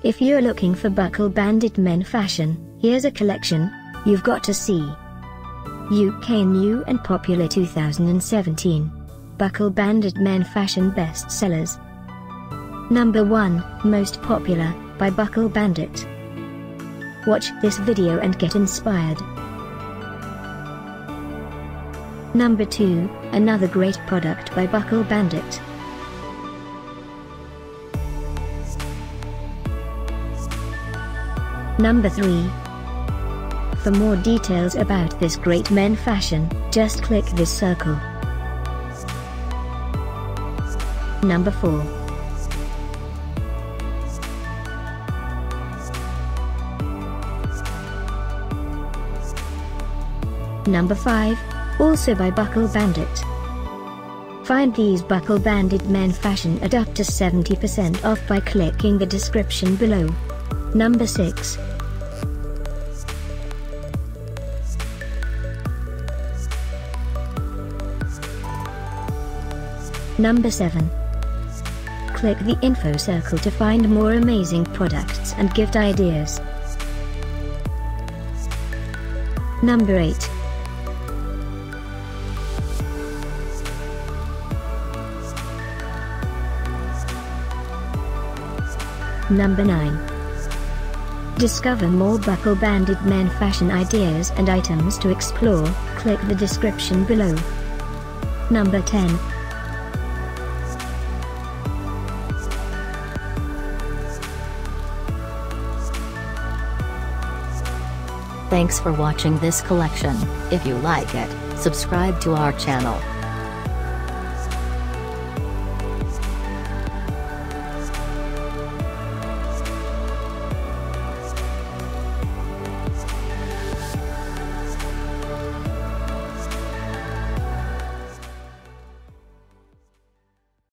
If you're looking for Buckle Bandit men fashion, here's a collection you've got to see. UK new and popular 2017 Buckle Bandit men fashion bestsellers. Number 1, Most Popular, by Buckle Bandit. Watch this video and get inspired. Number 2, another great product by Buckle Bandit. Number 3. For more details about this great men fashion, just click this circle. Number 4. Number 5, also by Buckle Bandit. Find these Buckle Bandit men fashion at up to 70% off by clicking the description below. Number 6. Number 7. Click the info circle to find more amazing products and gift ideas. Number 8. Number 9. Discover more Buckle Bandit men fashion ideas and items to explore, click the description below. Number 10. Thanks for watching this collection. If you like it, subscribe to our channel.